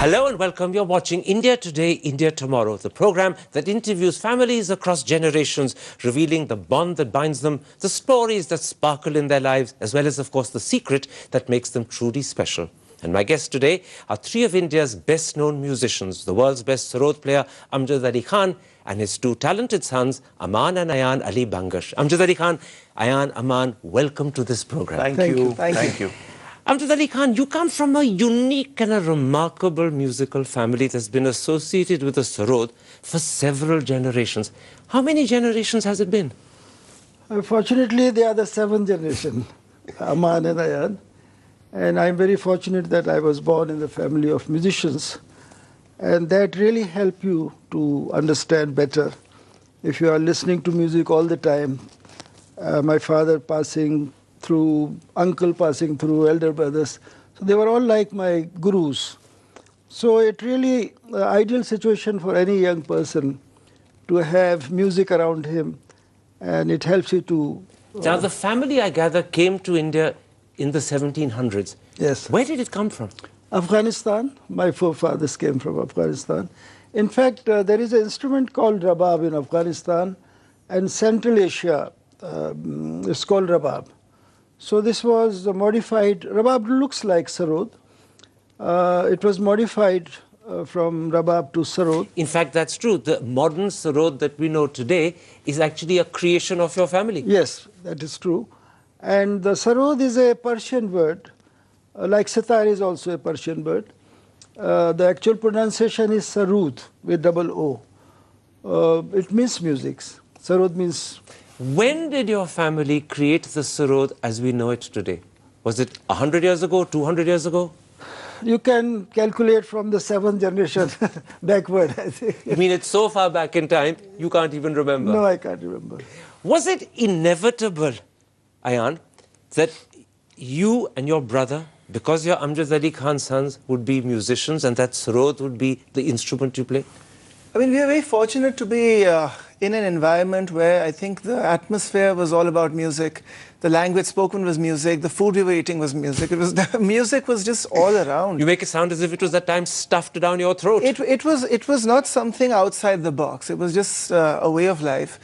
Hello and welcome. You're watching India Today, India Tomorrow, the program that interviews families across generations, revealing the bond that binds them, the stories that sparkle in their lives, as well as, of course, the secret that makes them truly special. And my guests today are three of India's best-known musicians, the world's best sarod player, Amjad Ali Khan, and his two talented sons, Aman and Ayan Ali Bangash. Amjad Ali Khan, Ayan, Aman, welcome to this program. Thank you. Thank you. Amjad Ali Khan, you come from a unique and a remarkable musical family that's been associated with the sarod for several generations. How many generations has it been? Fortunately, they are the seventh generation, Aman and Ayan. And I'm very fortunate that I was born in the family of musicians. And that really helps you to understand better. If you are listening to music all the time, my father passing through, uncle passing through, elder brothers. So they were all like my gurus. So it really ideal situation for any young person to have music around him, and it helps you to... Now, the family, I gather, came to India in the 1700s. Yes. Where did it come from? Afghanistan. My forefathers came from Afghanistan. In fact, there is an instrument called rabab in Afghanistan, and Central Asia is called rabab. So this was modified. Rabab looks like sarod. It was modified from rabab to sarod. In fact, that's true. The modern sarod that we know today is actually a creation of your family. Yes, that is true. And the sarod is a Persian word, like sitar is also a Persian word. The actual pronunciation is sarud with double O. It means music. Sarod means... When did your family create the sarod as we know it today? Was it 100 years ago, 200 years ago? You can calculate from the seventh generation backward, I think. I mean, it's so far back in time, you can't even remember. No, I can't remember. Was it inevitable, Ayan, that you and your brother, because you're Amjad Ali Khan's sons, would be musicians and that sarod would be the instrument you play? I mean, we are very fortunate to be in an environment where I think the atmosphere was all about music. The language spoken was music. The food we were eating was music. The music was just all around. You make it sound as if it was at times stuffed down your throat. It was not something outside the box. It was just a way of life.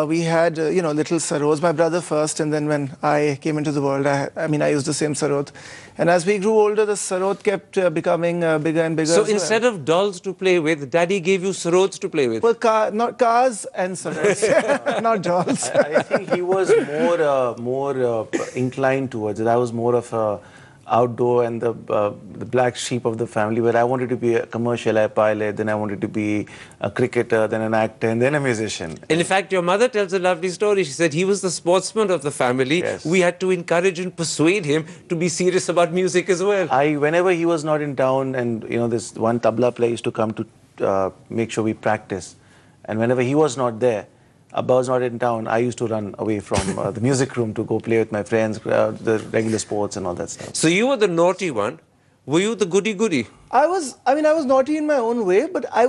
We had, little sarods. My brother first, and then when I came into the world, I used the same sarod. And as we grew older, the sarod kept becoming bigger and bigger. So instead of dolls to play with, Daddy gave you sarods to play with? Well, not cars and sarods, not dolls. I think he was more inclined towards it. I was more of a outdoor and the black sheep of the family, where I wanted to be a commercial air pilot, then I wanted to be a cricketer, then an actor, and then a musician. And in fact, your mother tells a lovely story. She said he was the sportsman of the family. Yes. We had to encourage and persuade him to be serious about music as well. Whenever he was not in town, and this one tabla player used to come to make sure we practice, and whenever he was not there, Abba was not in town, I used to run away from the music room to go play with my friends, the regular sports and all that stuff. So you were the naughty one. Were you the goody-goody? I was naughty in my own way, but I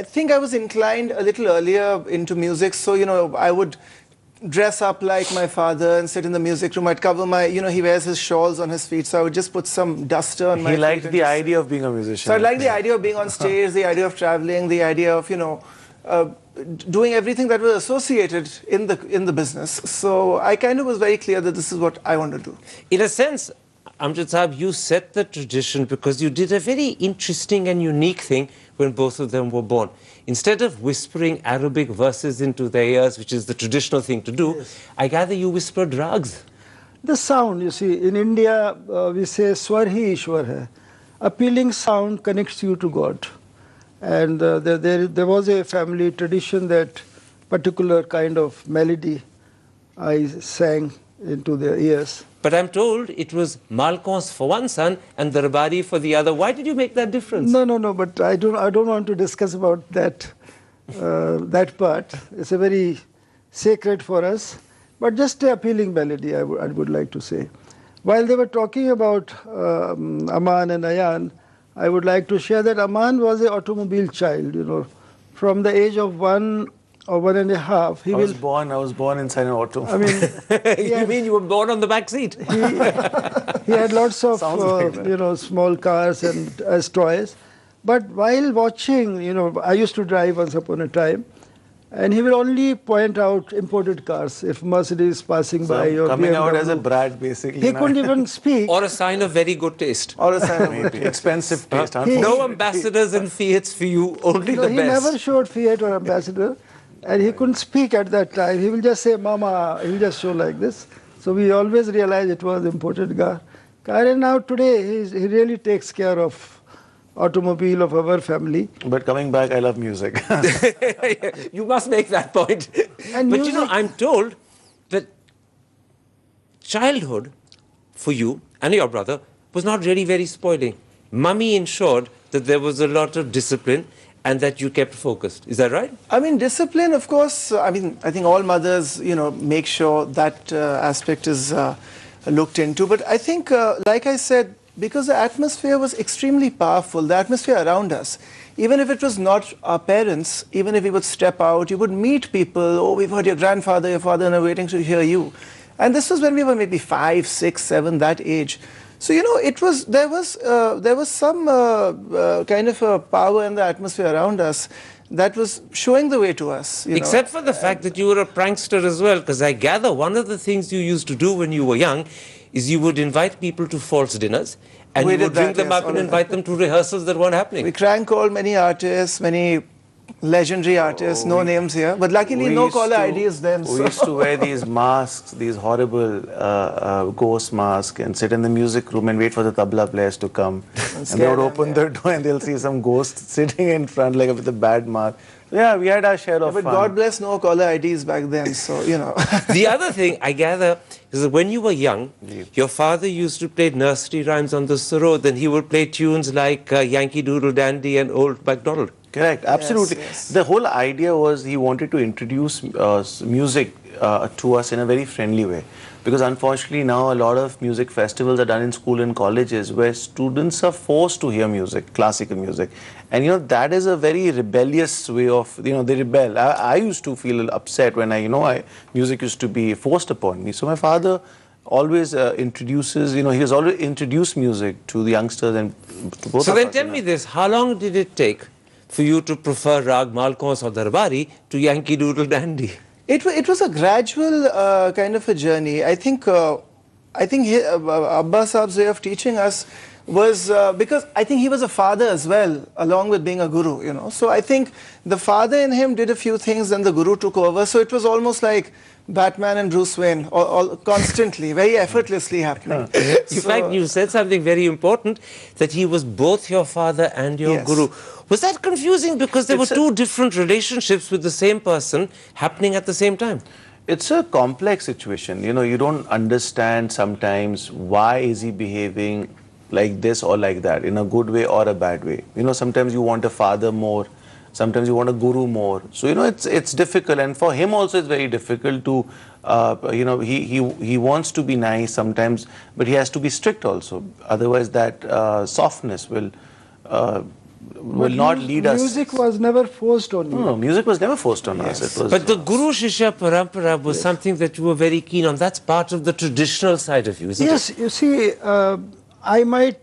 think I was inclined a little earlier into music. So, I would dress up like my father and sit in the music room. I'd cover my, he wears his shawls on his feet, so I would just put some duster on my feet. He liked the idea of being a musician. So I liked the idea of being on stage, the idea of traveling, the idea of, doing everything that was associated in the business. So I kind of was very clear that this is what I want to do. In a sense, Amjad Sahab, you set the tradition because you did a very interesting and unique thing when both of them were born. Instead of whispering Arabic verses into their ears, which is the traditional thing to do, yes, I gather you whispered rags. The sound, you see, in India, we say Swar hi Ishwar hai. Appealing sound connects you to God. And there was a family tradition that particular kind of melody I sang into their ears. But I'm told it was Malkons for one son and Darbari for the other. Why did you make that difference? No, but I don't want to discuss about that, that part. It's a very sacred for us, but just an appealing melody, I would like to say. While they were talking about Aman and Ayan, I would like to share that Aman was an automobile child, From the age of 1 or 1.5, I was born inside an auto. I mean, you mean you were born on the back seat? He had lots of, small cars and as toys. But while watching, I used to drive once upon a time, and he will only point out imported cars if Mercedes is passing So by or coming out as a BMW. brat, basically. He na? couldn't even speak. Or a sign of very good taste. Or a sign of Maybe. Expensive taste. He- No unfortunately. ambassadors and Fiats for you, only the He best. never showed Fiat or Ambassador, and he couldn't speak at that time. He will just say, Mama, he'll just show like this. So we always realized it was imported car. And now today, he really takes care of automobile of our family. But coming back, I love music. You must make that point. And But music- I'm told that childhood for you and your brother was not really very spoiling. Mummy ensured that there was a lot of discipline and that you kept focused. Is that right? I mean, discipline, of course, I think all mothers, make sure that aspect is looked into. But I think, like I said, because the atmosphere was extremely powerful, the atmosphere around us, even if it was not our parents, even if we would step out, you would meet people, oh, we've heard your grandfather, your father, and are waiting to hear you. And this was when we were maybe 5, 6, 7, that age. So, there was some kind of a power in the atmosphere around us that was showing the way to us. Except for the fact that you were a prankster as well, because I gather one of the things you used to do when you were young is you would invite people to false dinners and We you did would bring that, them yes, up all and of invite that. them to rehearsals that weren't happening. We crank called many artists, many legendary artists, no names here. But luckily, We no used caller to- IDs then. We used to wear these masks, these horrible ghost masks, and sit in the music room and wait for the tabla players to come. And they scare would them, open yeah. the door and they'll see some ghost sitting in front, like with a bad mask. Yeah, we had our share of But fun. God bless, no caller IDs back then. So, The other thing I gather is that when you were young, your father used to play nursery rhymes on the sarod, and he would play tunes like Yankee Doodle Dandy and Old MacDonald. Correct, absolutely. yes. The whole idea was he wanted to introduce music to us in a very friendly way. Because unfortunately now a lot of music festivals are done in school and colleges where students are forced to hear music, classical music. And that is a very rebellious way of, they rebel. I used to feel upset when music used to be forced upon me. So my father always introduces, he has always introduced music to the youngsters and to both So of then us, tell me this, how long did it take for you to prefer Rag Malkons or Darbari to Yankee Doodle Dandy? it was a gradual kind of a journey. I think Abba Saab's way of teaching us was because I think he was a father as well, along with being a guru, So I think the father in him did a few things and the guru took over. So it was almost like Batman and Bruce Wayne, all constantly, very effortlessly happening. In fact, you said something very important, that he was both your father and your Yes. guru. Was that confusing because there were two different relationships with the same person happening at the same time? It's a complex situation. You don't understand sometimes why is he behaving like this or like that, in a good way or a bad way. Sometimes you want a father more, sometimes you want a guru more. So, it's difficult. And for him also it's very difficult to, he wants to be nice sometimes, but he has to be strict also. Otherwise that softness will not lead us. Music was never forced on you. No, music was never forced on us. It was, But the Guru Shishya Parampara was something that you were very keen on. That's part of the traditional side of you, isn't it? Yes, you see, I might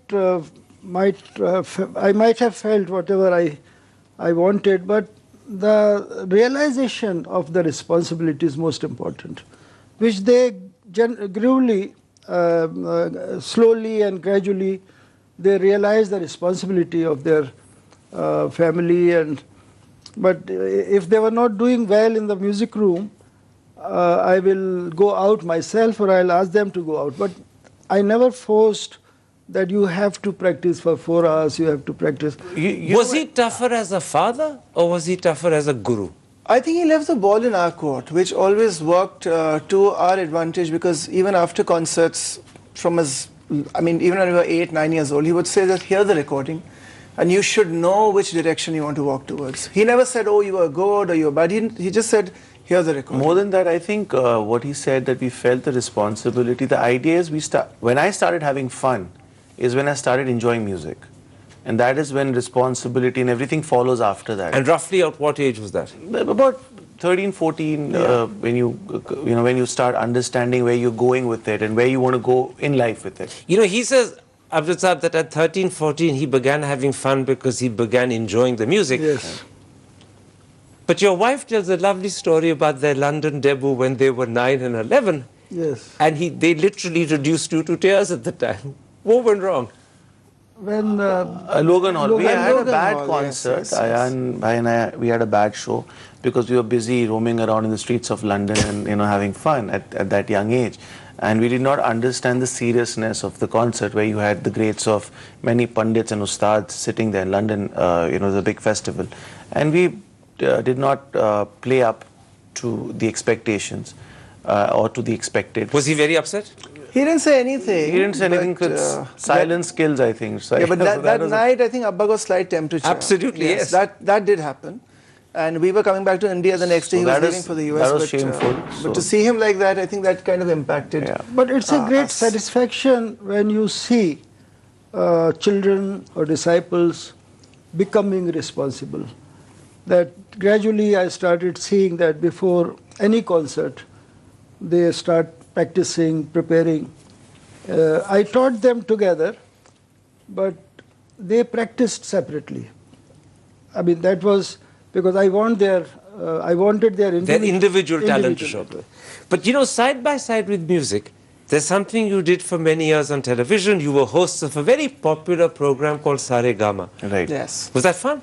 have felt whatever I wanted, but the realization of the responsibility is most important, which they gradually, slowly and gradually, they realize the responsibility of their family. But if they were not doing well in the music room, I will go out myself or I'll ask them to go out. But I never forced that you have to practice for 4 hours, you have to practice. Was he tougher as a father or was he tougher as a guru? I think he left the ball in our court, which always worked to our advantage, because even after concerts, even when we were 8, 9 years old, he would say that hear the recording and you should know which direction you want to walk towards. He never said, oh, you were good or you were bad. He just said, hear the recording. more than that, I think what he said, that we felt the responsibility. The idea is when I started having fun is when I started enjoying music. And that is when responsibility and everything follows after that. And roughly at what age was that? About 13, 14, when you start understanding where you're going with it and where you want to go in life with it. He says, Amjad Saab, that at 13, 14, he began having fun because he began enjoying the music. Yes. But your wife tells a lovely story about their London debut when they were 9 and 11. Yes. And they literally reduced you to tears at the time. What went wrong? When Logan Hall. We had a Logan bad Hall, concert. yes, yes, Ayan Bhai and I, we had a bad show because we were busy roaming around in the streets of London and having fun at that young age. And we did not understand the seriousness of the concert where you had the greats of many pundits and ustads sitting there in London, the big festival. And we did not play up to the expectations or to the expected. Was he very upset? He didn't say anything. He didn't say anything. but, Silence kills, I think. Yeah, but that was night, I think Abba got slight temperature. Absolutely, yes. That did happen. And we were coming back to India the next day. He was leaving for the US. That was shameful. But to see him like that, I think that kind of impacted. Yeah. But it's a great us. satisfaction when you see children or disciples becoming responsible. That gradually I started seeing that before any concert, they start practicing, preparing. I taught them together, but they practiced separately. I mean, that was because I wanted their Individual talent to show. But side by side with music, there's something you did for many years on television. You were host of a very popular program called Sare Gama. Right. Yes. Was that fun?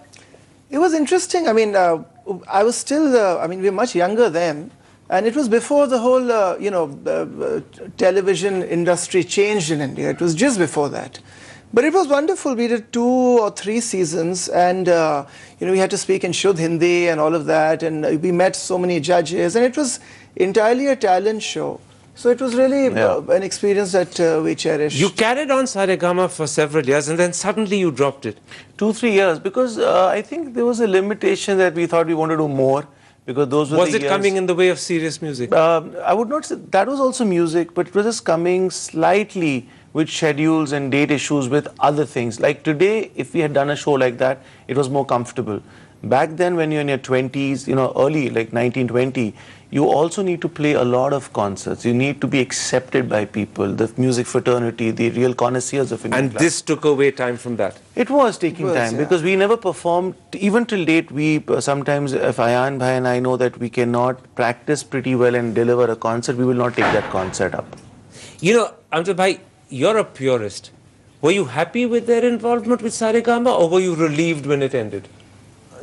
It was interesting. I mean, I was still, we were much younger then. And it was before the whole, television industry changed in India. It was just before that. But it was wonderful. We did 2 or 3 seasons, and we had to speak in Shuddh Hindi and all of that, and we met so many judges, and it was entirely a talent show. So it was really an experience that we cherished. You carried on Saregama for several years, and then suddenly you dropped it. 2-3 years, because I think there was a limitation that we thought we wanted to do more. Because those were Was the it years. coming in the way of serious music? I would not say that was also music, but it was just coming slightly with schedules and date issues with other things. Like today, if we had done a show like that, it was more comfortable. Back then, when you're in your 20s, early, like 19, 20, you also need to play a lot of concerts. You need to be accepted by people, the music fraternity, the real connoisseurs of Indian And classical. this took away time from that. It was taking time because we never performed, even till date. We sometimes, if Ayan Bhai and I know that we cannot practice pretty well and deliver a concert, we will not take that concert up. Amjad Bhai, you're a purist. Were you happy with their involvement with Saregama, or were you relieved when it ended?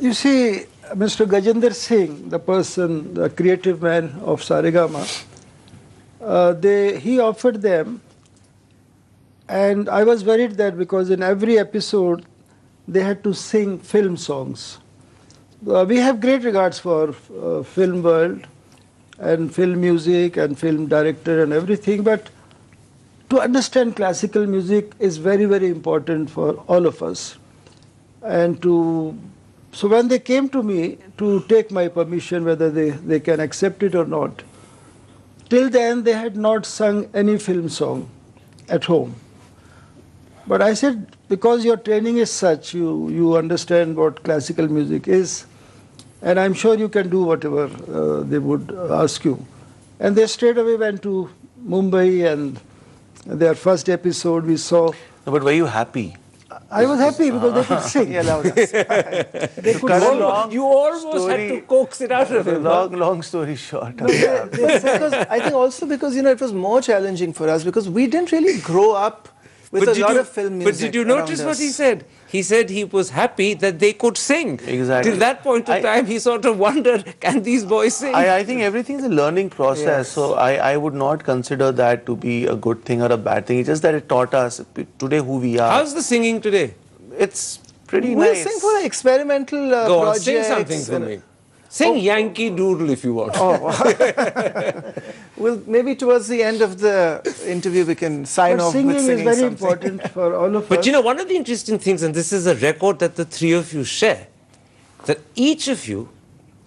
You see, Mr. Gajendra Singh, the person, the creative man of Saregama, he offered them, and I was worried that because in every episode they had to sing film songs. We have great regards for film world and film music and film director and everything, but to understand classical music is very, very important for all of us. And so when they came to me to take my permission, whether they can accept it or not, till then they had not sung any film song at home. But I said, because your training is such, you understand what classical music is, and I'm sure you can do whatever they would ask you. And they straight away went to Mumbai, and their first episode we saw. No, but were you happy? I was happy because they could sing. He allowed us. They could sing. You almost had to coax it out of him. Long story short. Because I think also because it was more challenging for us because we didn't really grow up with a lot of film music. But did you notice what he said? He said he was happy that they could sing. Exactly. Till that point of time, he sort of wondered, can these boys sing? I think everything is a learning process. Yes. So I would not consider that to be a good thing or a bad thing. It's just that it taught us today who we are. How's the singing today? It's pretty We'll nice. sing for experimental Go on, projects. sing something for me. Sing Yankee Doodle if you want. Well, maybe towards the end of the interview we can sign But off singing with is singing very something. important for all of But us. one of the interesting things, and this is a record that the three of you share, that each of you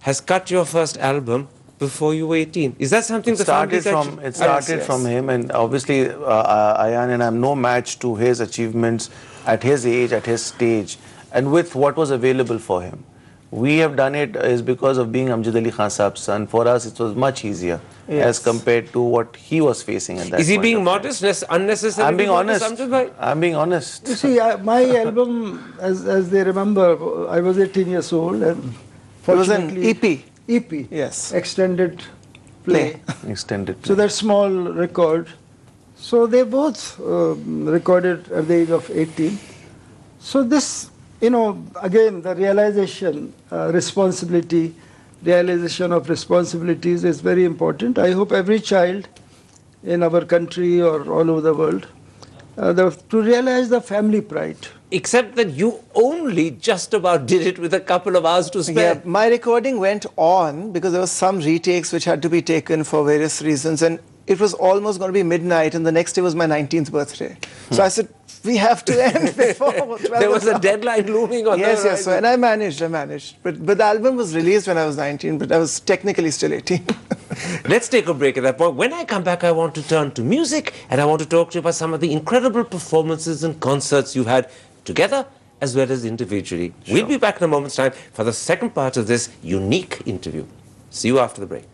has cut your first album before you were 18. Is that something the family It started from him, and obviously Ayan and I'm no match to his achievements at his age, at his stage, and with what was available for him. we have done it is because of being Amjad Ali Khan Saab's son. For us, it was much easier as compared to what he was facing at that Is he point being of time. modest, unnecessarily I'm being honest. Amjad bhai? I'm being honest. You see, my album, as they remember, I was 18 years old, and It was an fortunately, EP. EP, Yes. extended play. Extended. So that small record. So they both recorded at the age of 18. So this, again, the realization, realization of responsibilities is very important. I hope every child in our country or all over the world to realize the family pride. Except that you only just about did it with a couple of hours to spare. Yeah, my recording went on because there was some retakes which had to be taken for various reasons, and it was almost going to be midnight, and the next day was my 19th birthday. So I said, we have to end before 12 There was a o'clock. deadline looming on Yes, the yes, so, and I managed. But the album was released when I was 19, but I was technically still 18. Let's take a break at that point. When I come back, I want to turn to music, and I want to talk to you about some of the incredible performances and concerts you've had together as well as individually. Sure. We'll be back in a moment's time for the second part of this unique interview. See you after the break.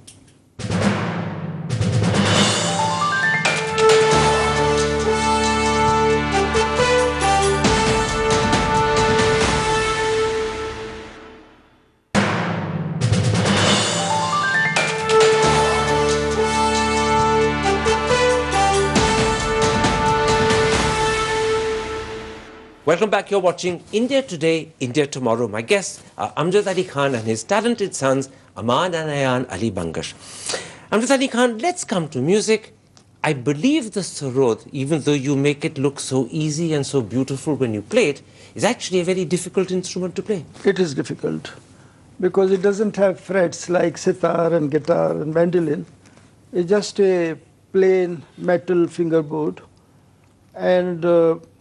Welcome back. You're watching India Today, India Tomorrow. My guests are Amjad Ali Khan and his talented sons, Aman and Ayan Ali Bangash. Amjad Ali Khan, let's come to music. I believe the sarod, even though you make it look so easy and so beautiful when you play it, is actually a very difficult instrument to play. It is difficult because it doesn't have frets like sitar and guitar and mandolin. It's just a plain metal fingerboard, and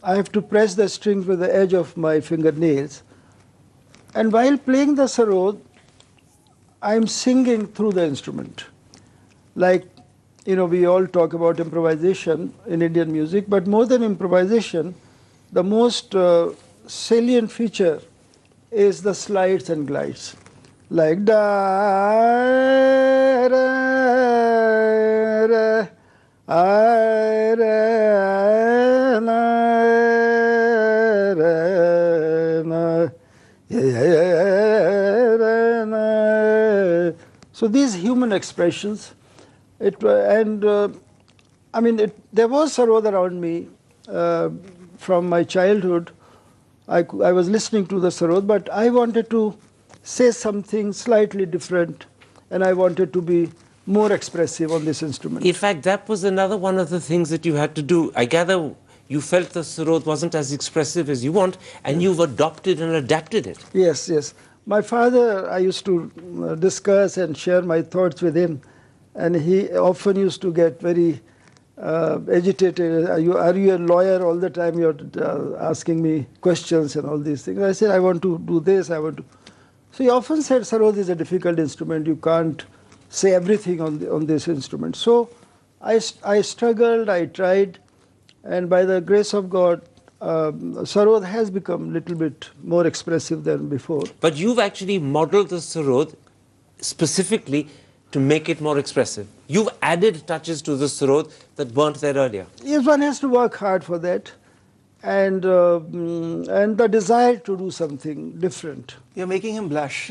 I have to press the strings with the edge of my fingernails. And while playing the sarod, I'm singing through the instrument. Like, we all talk about improvisation in Indian music, but more than improvisation, the most salient feature is the slides and glides. Like da, ra, ra, I, ra, na, ra, na, yeah, ra, na. So these human expressions, there was sarod around me from my childhood. I was listening to the sarod, but I wanted to say something slightly different, and I wanted to be more expressive on this instrument. In fact, that was another one of the things that you had to do. I gather you felt the sarod wasn't as expressive as you want, and you've adopted and adapted it. Yes, yes. My father, I used to discuss and share my thoughts with him, and he often used to get very agitated. Are you a lawyer all the time? You're asking me questions and all these things. I said, I want to do this, I want to. So he often said, sarod is a difficult instrument. You can't say everything on this instrument. So I struggled, I tried, and by the grace of God, sarod has become a little bit more expressive than before. But you've actually modeled the sarod specifically to make it more expressive. You've added touches to the sarod that weren't there earlier. Yes, one has to work hard for that, and the desire to do something different. You're making him blush.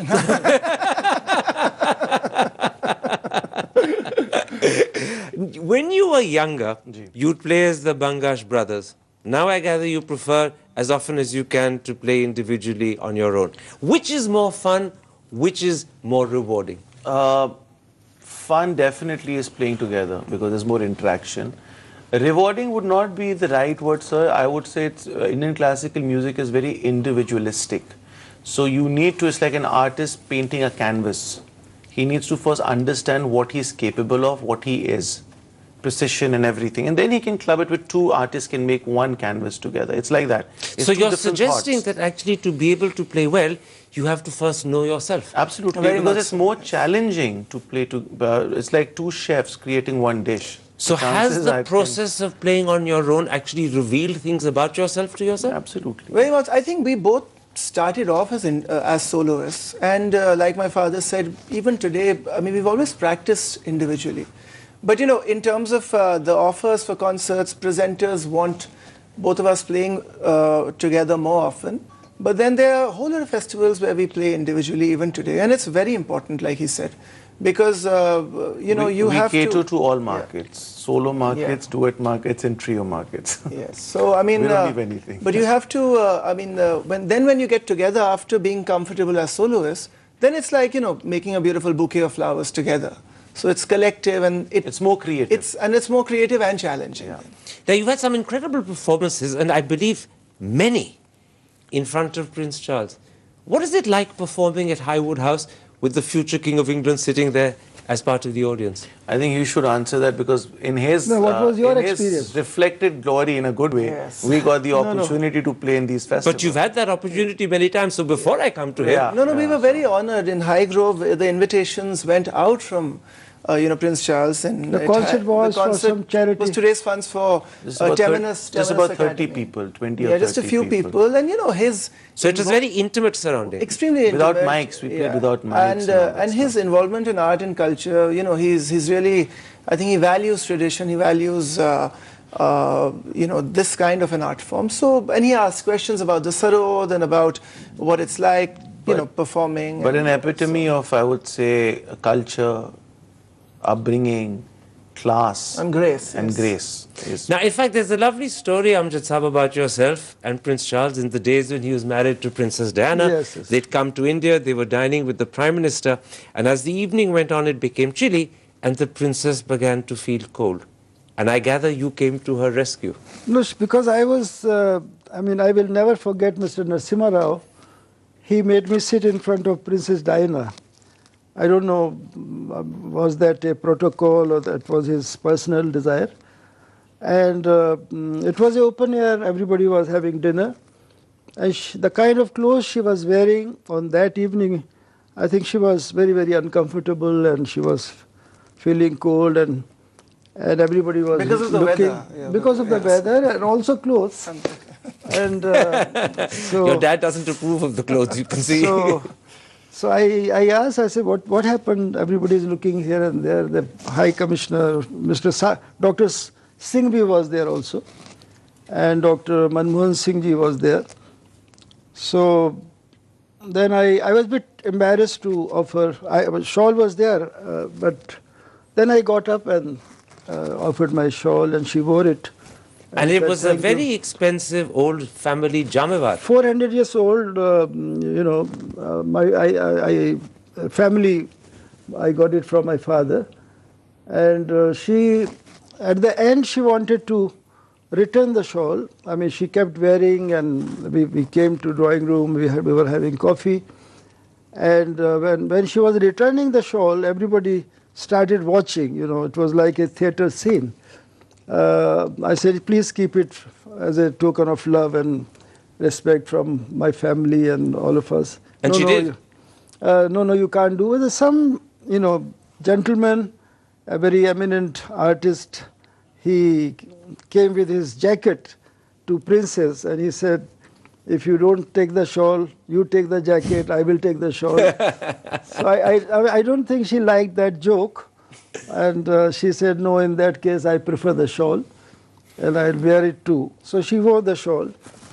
When you were younger, you'd play as the Bangash brothers. Now I gather you prefer, as often as you can, to play individually on your own. Which is more fun? Which is more rewarding? Fun definitely is playing together because there's more interaction. Rewarding would not be the right word, sir. I would say Indian classical music is very individualistic. So you need to, it's like an artist painting a canvas. He needs to first understand what he's capable of, what he is, precision and everything. And then he can club it with two artists can make one canvas together. It's like that. It's so two you're different suggesting thoughts. that actually to be able to play well, you have to first know yourself. Absolutely, Very because much it's more challenging to play to, it's like two chefs creating one dish. So has chances, the I think- process of playing on your own actually revealed things about yourself to yourself? Absolutely. Very much. I think we both started off as soloists, and like my father said, even today, I mean, we've always practiced individually. But you know, in terms of the offers for concerts, presenters want both of us playing together more often. But then there are a whole lot of festivals where we play individually even today, and it's very important, like he said, because you know, you have to... We cater to all markets, solo markets, duet markets, and trio markets. Yes, so I mean, we don't leave anything. But you have to, I mean, when you get together after being comfortable as soloists, then it's like, you know, making a beautiful bouquet of flowers together. So it's collective and it's more creative. It's more creative and challenging. Yeah. Now, you've had some incredible performances, and I believe many in front of Prince Charles. What is it like performing at Highwood House with the future King of England sitting there as part of the audience? I think you should answer that, because in his, what was your in experience? his reflected glory in a good way, Yes. we got the opportunity to play in these festivals. But you've had that opportunity many times, so before I come to him... Yeah. No, we were very honored in Highgrove. The invitations went out from you know, Prince Charles, and The concert was for some charity. was to raise funds for Just about, just about 30 Academy. people, 20 or 30 Yeah, just a few people, and you know, his... So it was very intimate surrounding. Extremely Without intimate. mics, we played without mics and all that And his involvement in art and culture, you know, he's really, I think he values tradition, he values, you know, this kind of an art form. So, and he asks questions about the sarod and about what it's like, you know, performing. But an epitome of, I would say, culture, upbringing, class, And grace, and yes. grace. Is Now, in fact, there's a lovely story, Amjad Sahab, about yourself and Prince Charles in the days when he was married to Princess Diana. Yes, yes. They'd come to India, they were dining with the Prime Minister, and as the evening went on, it became chilly, and the princess began to feel cold. And I gather you came to her rescue. No, because I was, I mean, I will never forget Mr. Narasimha Rao. He made me sit in front of Princess Diana. I don't know, was that a protocol or that was his personal desire. And it was open air, everybody was having dinner. And the kind of clothes she was wearing on that evening, I think she was very, very uncomfortable, and she was feeling cold, and everybody was Because of the looking, weather. Yeah, because of the yes. weather, and also clothes. And so Your dad doesn't approve of the clothes, you can see. So I asked, I said, what happened? Everybody is looking here and there. The High Commissioner, Dr. Singhvi was there also, and Dr. Manmohan Singh ji was there. So then I was a bit embarrassed to offer. Shawl was there, but then I got up and offered my shawl, and she wore it. And it said, was a "Thank you." very expensive old family jamevar. 400 years old, you know, my family, I got it from my father. And she, at the end, she wanted to return the shawl. I mean, she kept wearing, and we came to drawing room, we were having coffee. And when she was returning the shawl, everybody started watching, you know, it was like a theater scene. I said, please keep it as a token of love and respect from my family and all of us. And she did? No, you can't do it. There's some, you know, gentleman, a very eminent artist, he came with his jacket to Princess, and he said, if you don't take the shawl, you take the jacket, I will take the shawl. So I don't think she liked that joke. And she said, no, in that case, I prefer the shawl, and I'll wear it too. So she wore the shawl.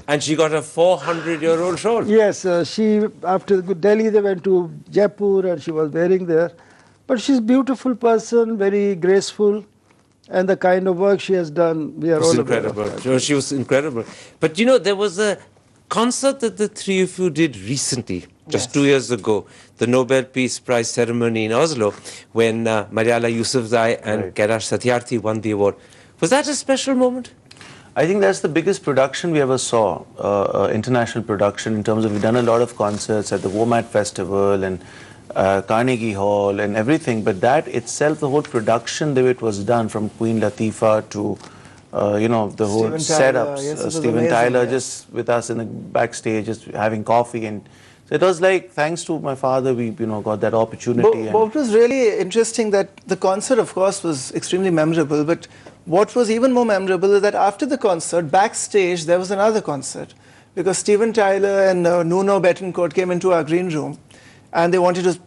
And she got a 400-year-old shawl. Yes, she, after Delhi, they went to Jaipur, and she was wearing there. But she's a beautiful person, very graceful, and the kind of work she has done, we are It was all aware of incredible. that. Sure, she was incredible. But you know, there was a concert that the three of you did recently, just 2 years ago, the Nobel Peace Prize ceremony in Oslo, when Mariala Yousafzai and Kailash Satyarthi won the award. Was that a special moment? I think that's the biggest production we ever saw, international production, in terms of we've done a lot of concerts at the WOMAD Festival and Carnegie Hall and everything, but that itself, the whole production, the way it was done, from Queen Latifah to you know, the whole Steven setups, Tyler, yes, it was Steven amazing, Tyler yeah. just with us in the backstage, just having coffee, and so it was like, thanks to my father, we got that opportunity. But what was really interesting, that the concert, of course, was extremely memorable, but what was even more memorable is that after the concert, backstage, there was another concert because Steven Tyler and Nuno Betancourt came into our green room, and they wanted to,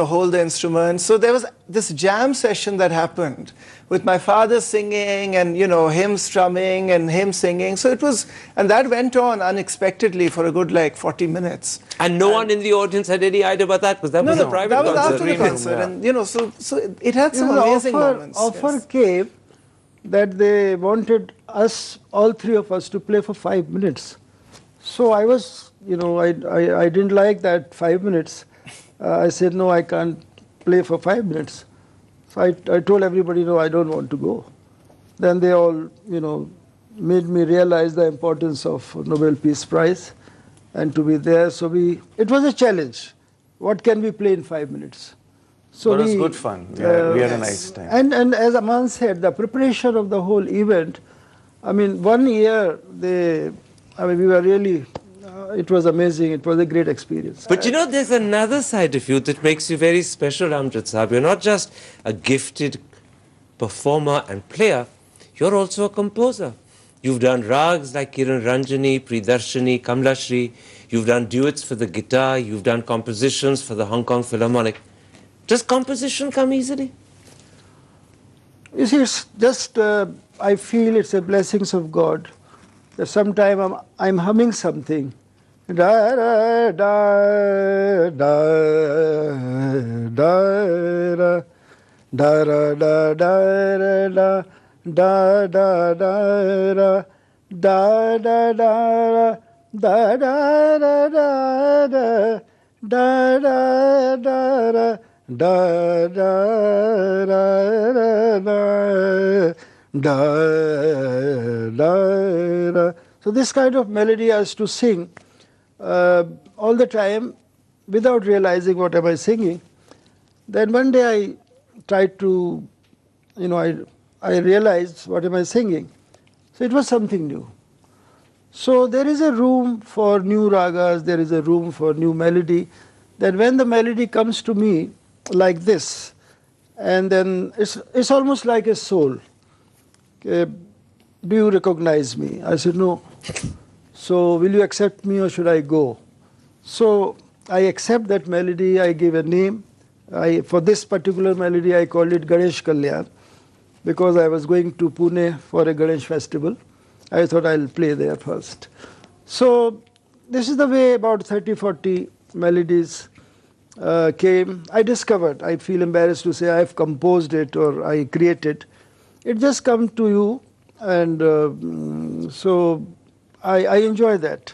hold the instruments. So there was this jam session that happened with my father singing and, him strumming and him singing. So it was, and that went on unexpectedly for a good 40 minutes. And no one in the audience had any idea about that, because that was a private that was concert. after the concert, and so it had some amazing moments. Offer yes. came that they wanted us, all three of us, to play for 5 minutes. So I was, I didn't like that 5 minutes. I said, no, I can't play for 5 minutes. So I told everybody, no, I don't want to go. Then they all, made me realize the importance of Nobel Peace Prize and to be there. So it was a challenge. What can we play in 5 minutes? So but it was good fun. We had a nice time. And as Aman said, the preparation of the whole event, 1 year, we were really, it was amazing. It was a great experience. But there's another side of you that makes you very special, Amjad Sahab. You're not just a gifted performer and player, you're also a composer. You've done rags like Kiran Ranjani, Pridarshini, Kamlashri. You've done duets for the guitar. You've done compositions for the Hong Kong Philharmonic. Does composition come easily? You see, it's just, I feel it's a blessings of God. That sometime I'm humming something. Da da da da da da da da da da da da da da da da da da da da. So this kind of melody I used to sing all the time without realizing what am I singing. Then one day I tried to, I realized what am I singing. So it was something new. So there is a room for new ragas, there is a room for new melody. Then when the melody comes to me like this, and then it's almost like a soul. Do you recognize me? I said, no. So will you accept me or should I go? So I accept that melody, I give a name. For this particular melody, I called it Ganesh Kalyan because I was going to Pune for a Ganesh festival. I thought I'll play there first. So this is the way about 30, 40 melodies came. I discovered, I feel embarrassed to say I've composed it or I created. It just comes to you, and so I enjoy that.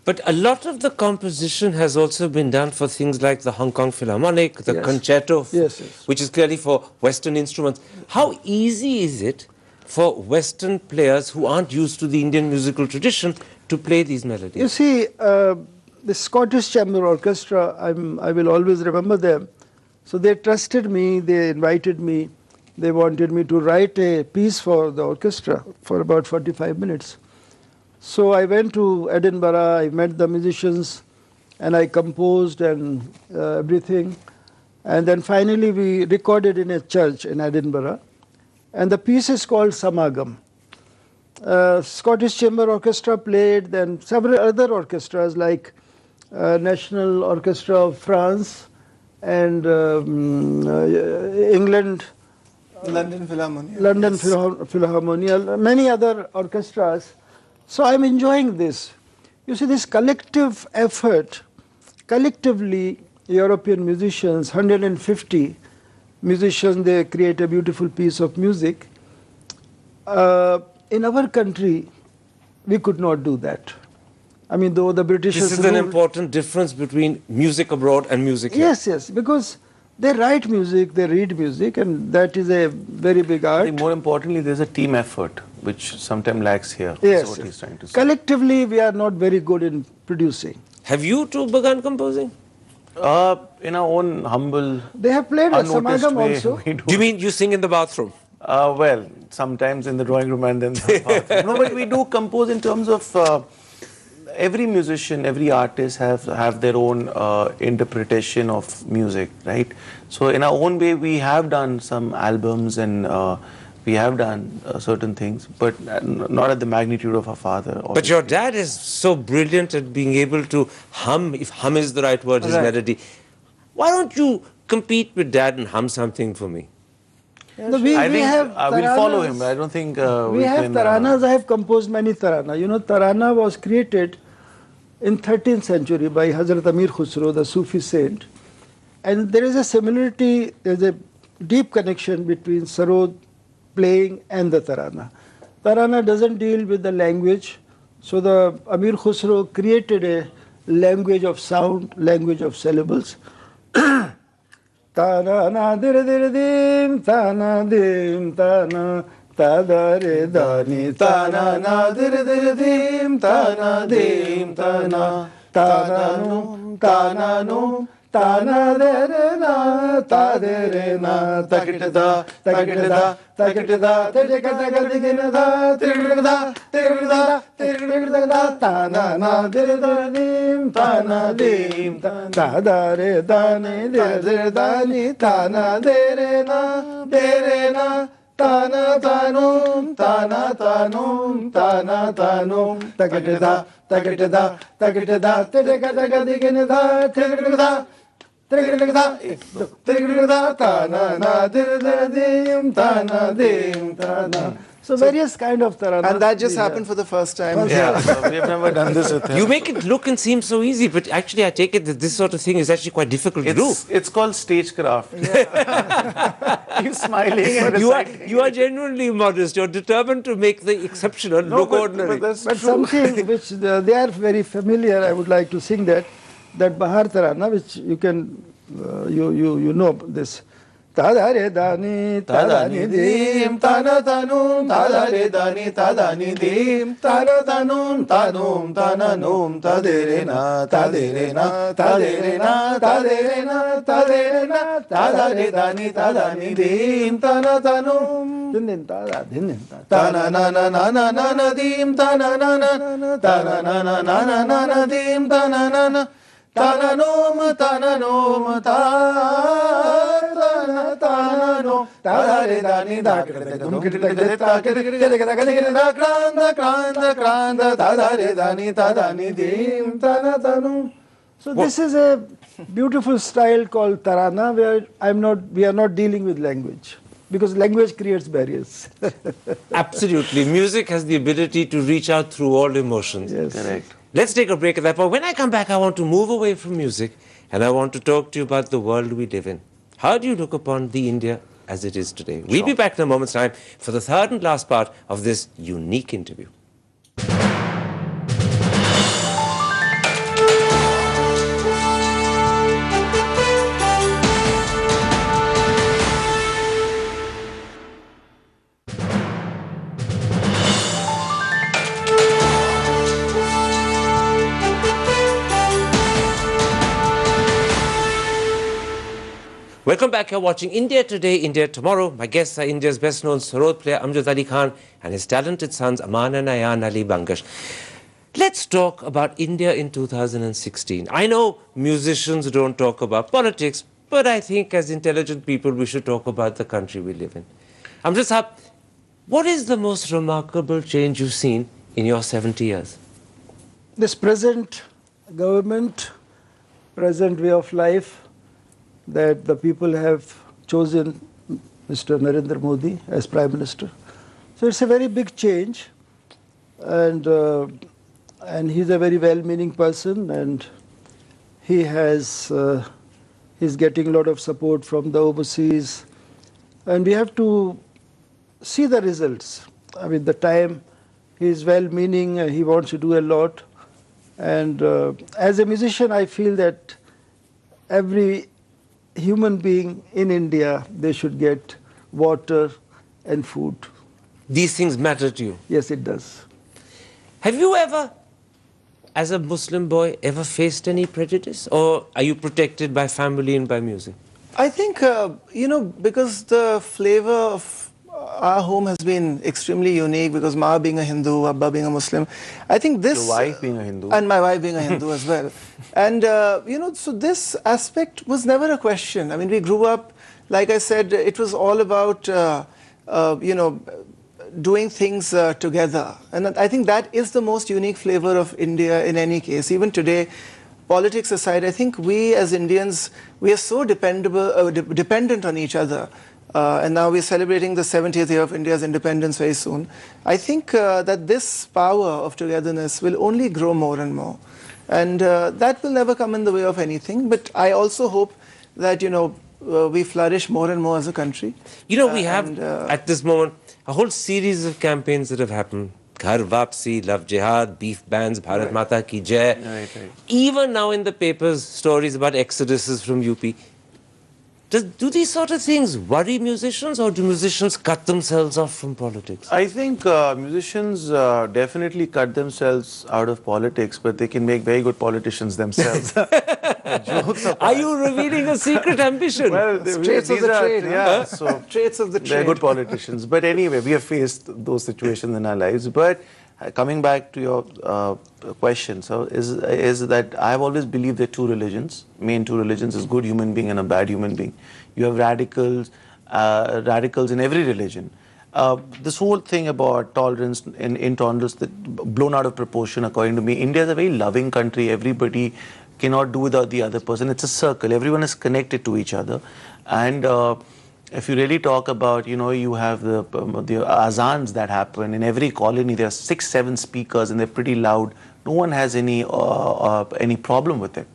But a lot of the composition has also been done for things like the Hong Kong Philharmonic, the concerto, which is clearly for Western instruments. How easy is it for Western players who aren't used to the Indian musical tradition to play these melodies? You see, the Scottish Chamber Orchestra, I will always remember them. So they trusted me, they invited me, they wanted me to write a piece for the orchestra for about 45 minutes. So I went to Edinburgh, I met the musicians, and I composed and everything. And then finally we recorded in a church in Edinburgh. And the piece is called Samagam. Scottish Chamber Orchestra played, then several other orchestras like National Orchestra of France and England, London Philharmonic. London Philharmonic, many other orchestras. So I'm enjoying this. You see, this collective effort, collectively, European musicians, 150 musicians, they create a beautiful piece of music. In our country, we could not do that. I mean, though the British... This is an important difference between music abroad and music here. Yes, yes, because they write music, they read music, and that is a very big art. I think more importantly, there's a team effort, which sometimes lacks here. Yes, That's what he's trying to say. Collectively, we are not very good in producing. Have you two begun composing? In our own humble, They have played at unnoticed Samagam way, also. we Do you mean you sing in the bathroom? Well, sometimes in the drawing room and then the bathroom. No, but we do compose in terms of every musician, every artist have their own interpretation of music, right? So in our own way, we have done some albums and We have done certain things, but not at the magnitude of our father. But obviously. your dad is so brilliant at being able to hum, if hum is the right word, his Right. melody. Why don't you compete with dad and hum something for me? No, I think we'll follow taranas. him. I don't think We have can, taranas. I have composed many tarana. You know, tarana was created in 13th century by Hazrat Amir Khusro, the Sufi saint. And there is a similarity, there's a deep connection between sarod playing and the tarana. Tarana doesn't deal with the language. So the Amir Khusro created a language of sound, language of syllables. Tarana dir dir dim, tana dim, tana. Tada re dani tana na dir dir dim tana dim tana tana num tana num tana de re na ta de re na takit da takit da takit da te ka da ga de na da tir da tir da tir da tana na dir dir dim tana dim tada re dani dir dir dani tana de re na Tana tanum, tana tanum, tana tanum, tagatida, tagatida, tagatida, tagatida, tagatida, tagatida, tana na dim, tana dim, tana. So various kind of tarana. And that just happened for the first time. Yeah, so we have never done this with him. You make it look and seem so easy, but actually I take it that this sort of thing is actually quite difficult to do. It's called stagecraft. You're smiling and You are genuinely modest. You're determined to make the exceptional look ordinary. But something which they are very familiar, I would like to sing that Bahar Tarana, which you can, you know this. Tadare dani, tadani dim, tana tanum, tadare dani, tadani dim, tana tanum, tanum, tananum, tadere na, tadere na, tadere na, tadere na, tadere na, tadare dani, tadani dim, tana tanum, din tada, din tana na na na na na na dim, tana na na, tana na na na na na na dim, tana na na. Tananom, tananom, tananom, tadare dani da dum da kranda tadare dani tadani dim tanatanum. So this is a beautiful style called tarana where we are not dealing with language because language creates barriers. Absolutely. Music has the ability to reach out through all emotions. Yes. Correct. Let's take a break at that point. When I come back, I want to move away from music and I want to talk to you about the world we live in. How do you look upon the India as it is today? We'll be back in a moment's time for the third and last part of this unique interview. Welcome back. You're watching India Today, India Tomorrow. My guests are India's best-known sarod player Amjad Ali Khan and his talented sons Aman and Ayan Ali Bangash. Let's talk about India in 2016. I know musicians don't talk about politics, but I think as intelligent people we should talk about the country we live in. Amjad Sahab, what is the most remarkable change you've seen in your 70 years? This present government, present way of life, that the people have chosen Mr. Narendra Modi as Prime Minister. So it's a very big change, and he's a very well-meaning person, and he's getting a lot of support from the overseas, and we have to see the results. I mean, the time he's well-meaning, he wants to do a lot, and as a musician, I feel that every human being in India, they should get water and food. These things matter to you. Yes, it does. Have you ever, as a Muslim boy, ever faced any prejudice? Or are you protected by family and by music? I think, because the flavor of our home has been extremely unique, because Ma being a Hindu, Abba being a Muslim, I think this... Your wife being a Hindu. And my wife being a Hindu as well. And, so this aspect was never a question. I mean, we grew up, like I said, it was all about doing things together. And I think that is the most unique flavor of India in any case. Even today, politics aside, I think we as Indians, we are so dependent on each other. And now we're celebrating the 70th year of India's independence very soon. I think that this power of togetherness will only grow more and more. And that will never come in the way of anything. But I also hope that, we flourish more and more as a country. We have, at this moment, a whole series of campaigns that have happened. Ghar Vapsi, Love Jihad, Beef Bans, Bharat Mata Ki Jai. Right. Even now in the papers, stories about exoduses from UP. Do these sort of things worry musicians, or do musicians cut themselves off from politics? I think musicians definitely cut themselves out of politics, but they can make very good politicians themselves. Jokes apart. Are you revealing a secret ambition? Well, Traits of the trade, yeah, so traits of the trade. they're good politicians. But anyway, we have faced those situations in our lives. But coming back to your question, so is that I've always believed there are two religions. Main two religions is good human being and a bad human being. You have radicals in every religion. This whole thing about tolerance and intolerance, blown out of proportion, according to me. India is a very loving country. Everybody cannot do without the other person. It's a circle. Everyone is connected to each other. And if you really talk about, you have the azans that happen in every colony. There are 6, 7 speakers, and they're pretty loud. No one has any problem with it.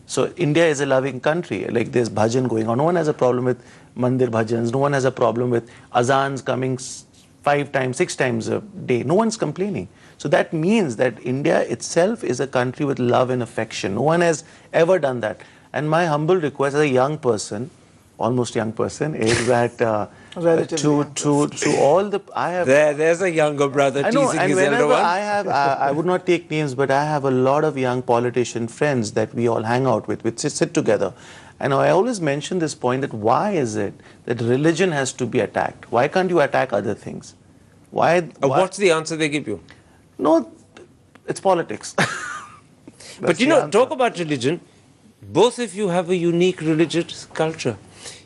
So India is a loving country. Like there's bhajan going on. No one has a problem with mandir bhajans. No one has a problem with azans coming 5 times, 6 times a day. No one's complaining. So that means that India itself is a country with love and affection. No one has ever done that. And my humble request as a young person, almost young person, is that to all the there's a younger brother teasing his elder one. I would not take names, but I have a lot of young politician friends that we all hang out with. We sit together. And I always mention this point that why is it that religion has to be attacked? Why can't you attack other things? Why? What's the answer they give you? No, it's politics. But talk about religion. Both of you have a unique religious culture.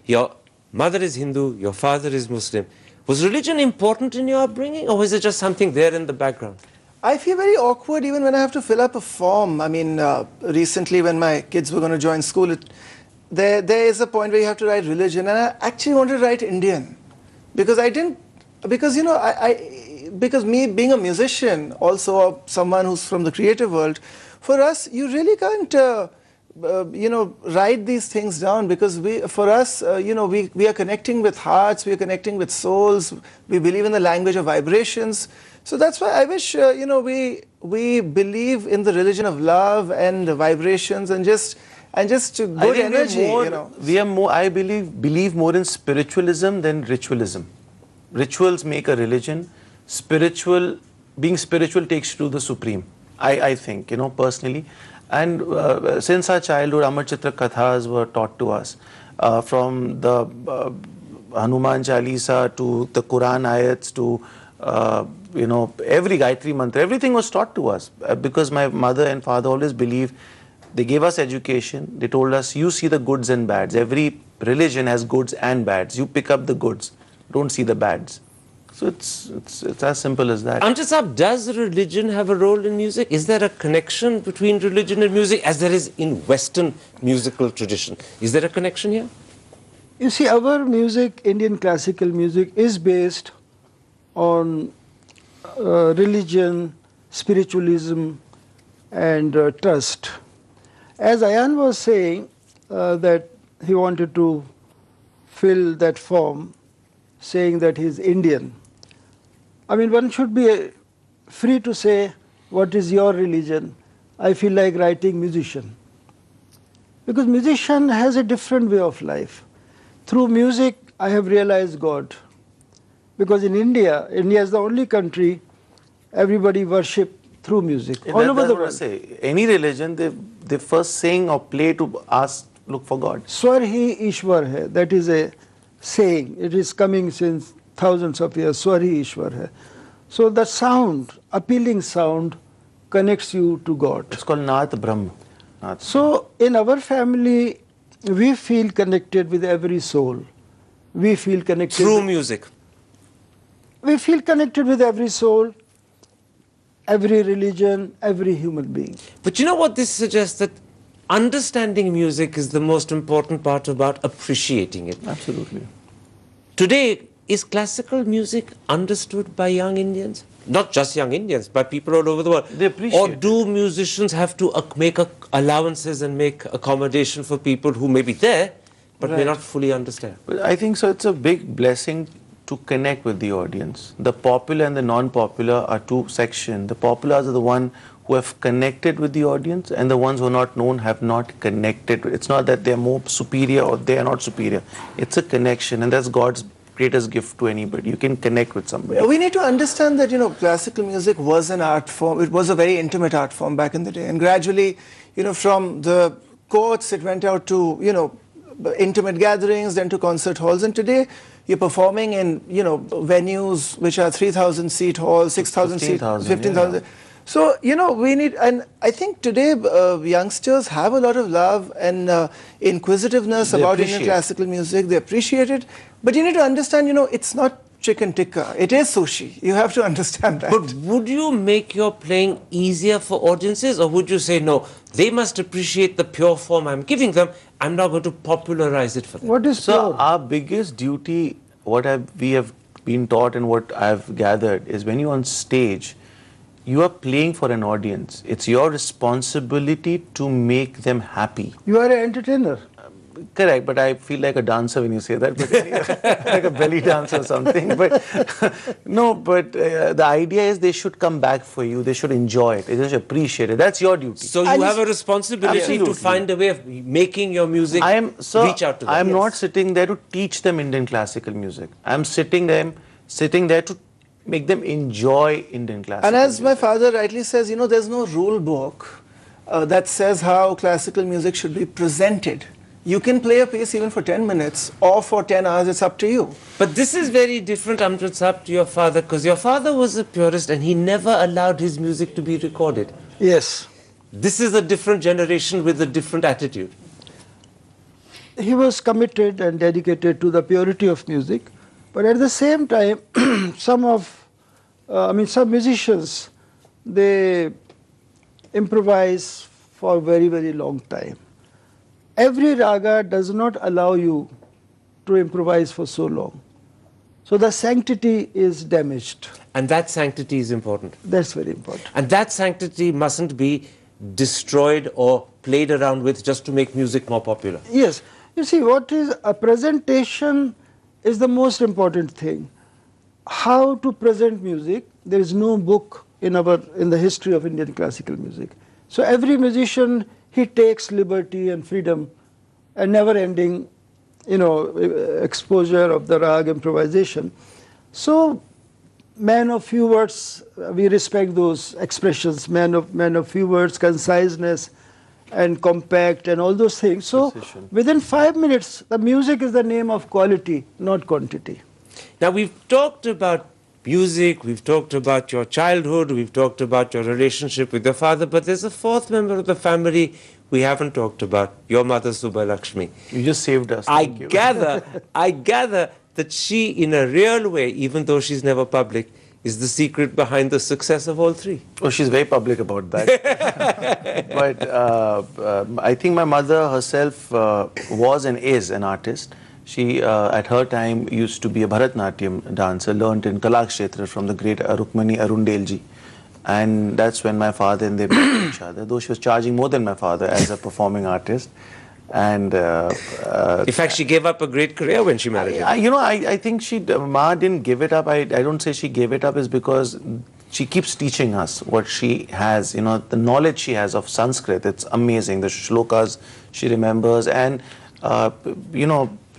Your mother is Hindu, your father is Muslim. Was religion important in your upbringing, or was it just something there in the background? I feel very awkward even when I have to fill up a form. I mean, recently when my kids were going to join school, there is a point where you have to write religion, and I actually wanted to write Indian. Because because me being a musician, also or someone who's from the creative world, for us, you really can't, write these things down, because we are connecting with hearts, we are connecting with souls, we believe in the language of vibrations. So that's why I wish, we believe in the religion of love and vibrations and just good energy. We are more. I believe more in spiritualism than ritualism. Rituals make a religion. Being spiritual takes you to the supreme. I think, personally. And since our childhood, Amar Chitra Kathas were taught to us. From the Hanuman Chalisa to the Quran ayats to, every Gayatri mantra, everything was taught to us. Because my mother and father always believed, they gave us education. They told us, you see the goods and bads. Every religion has goods and bads. You pick up the goods. Don't see the bads. So it's as simple as that. Amjad Saab, does religion have a role in music? Is there a connection between religion and music, as there is in Western musical tradition? Is there a connection here? You see, our music, Indian classical music, is based on religion, spiritualism, and trust. As Ayan was saying, that he wanted to fill that form, saying that he's Indian. I mean, one should be free to say, what is your religion? I feel like writing musician. Because musician has a different way of life. Through music, I have realized God. Because in India is the only country everybody worship through music. All over the world. Any religion, they first sing or play to ask, look for God. Swar hi Ishwar hai. That is a saying. It is coming since thousands of years. Swar hi Ishwar hai. So the sound, appealing sound, connects you to God. It's called Naat Brahm. So in our family, we feel connected with every soul. We feel connected through music. we feel connected with every soul, every religion, every human being. But you know what this suggests? That understanding music is the most important part about appreciating it. Absolutely. Today, is classical music understood by young Indians? Not just young Indians, by people all over the world. They appreciate Or do musicians have to make allowances and make accommodation for people who may be there, but may Right. not fully understand? But I think so. It's a big blessing to connect with the audience. The popular and the non-popular are two sections. The populars are the one who have connected with the audience, and the ones who are not known have not connected. It's not that they're more superior or they are not superior. It's a connection, and that's God's greatest gift to anybody. You can connect with somebody. We need to understand that, classical music was an art form. It was a very intimate art form back in the day. And gradually, from the courts, it went out to, intimate gatherings, then to concert halls. And today, you're performing in, venues which are 3,000 seat halls, 6,000 seat, 15,000, 15,000. yeah. So, we need, and I think today youngsters have a lot of love and inquisitiveness They about Indian appreciate. classical music. They appreciate it. But you need to understand, it's not chicken tikka. It is sushi. You have to understand that. But would you make your playing easier for audiences, or would you say, no, they must appreciate the pure form I'm giving them, I'm not going to popularize it for them? What is So pure? our biggest duty, we have been taught and what I've gathered is when you're on stage, you are playing for an audience. It's your responsibility to make them happy. You are an entertainer. Correct, but I feel like a dancer when you say that, but like a belly dancer or something. But no, but the idea is they should come back for you. They should enjoy it. They should appreciate it. That's your duty. So you have a responsibility to Absolutely. find a way of making your music reach out to them. I'm not sitting there to teach them Indian classical music. I'm sitting there to make them enjoy Indian classical And as my music. father rightly says, there's no rule book that says how classical music should be presented. You can play a piece even for 10 minutes or for 10 hours, it's up to you. But this is very different, Amjad Saab, to your father, because your father was a purist and he never allowed his music to be recorded. Yes. This is a different generation with a different attitude. He was committed and dedicated to the purity of music, but at the same time, some musicians, they improvise for a very, very long time. Every raga does not allow you to improvise for so long. So the sanctity is damaged. And that sanctity is important. That's very important. And that sanctity mustn't be destroyed or played around with just to make music more popular. Yes. You see, what is a presentation is the most important thing. How to present music, there is no book in the history of Indian classical music. So every musician, he takes liberty and freedom and never-ending, exposure of the rag improvisation. So, man of few words, we respect those expressions. Man of few words, conciseness, and compact, and all those things. So, Precision. within 5 minutes, the music is the name of quality, not quantity. Now, we've talked about music, we've talked about your childhood, we've talked about your relationship with your father, but there's a fourth member of the family we haven't talked about, your mother, Subba Lakshmi. You just saved us. I Thank you. gather that she, in a real way, even though she's never public, is the secret behind the success of all three. Oh, she's very public about that. But I think my mother herself was and is an artist. She, at her time, used to be a Bharatnatyam dancer, learnt in Kalakshetra from the great Rukmani Arundelji. And that's when my father and they met each other, though she was charging more than my father as a performing artist. And In fact, she gave up a great career when she married him. I think Ma didn't give it up. I don't say she gave it up is because she keeps teaching us what she has, the knowledge she has of Sanskrit. It's amazing. The shlokas she remembers. And,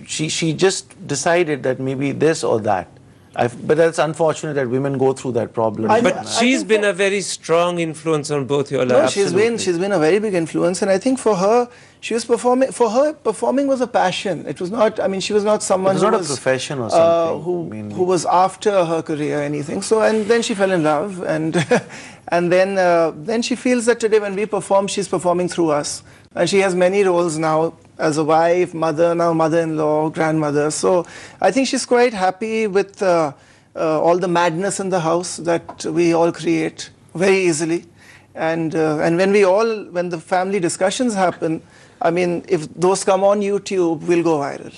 she just decided that maybe this or that. But that's unfortunate that women go through that problem. But she's been a very strong influence on both your No, lives. she's been a very big influence, and I think for her, she was performing. For her, performing was a passion. It was not. I mean, she was not someone It was who not a was profession or something, mainly. who was after her career or anything. So, and then she fell in love, and and then she feels that today when we perform, she's performing through us, and she has many roles now as a wife, mother, now mother-in-law, grandmother. So I think she's quite happy with all the madness in the house that we all create very easily. And when the family discussions happen, I mean, if those come on YouTube, we'll go viral.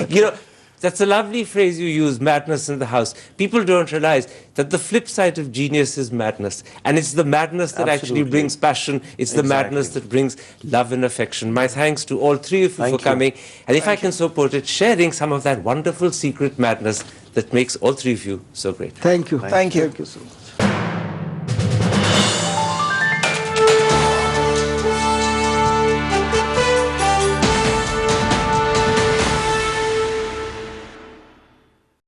You know, that's a lovely phrase you use, madness in the house. People don't realize that the flip side of genius is madness. And it's the madness that actually Absolutely. brings passion. It's the madness that brings love and affection. My thanks to all three of you Thank for you. coming. And if I can so put it, sharing some of that wonderful secret madness that makes all three of you so great. Thank you. Thank you. Thank you so much.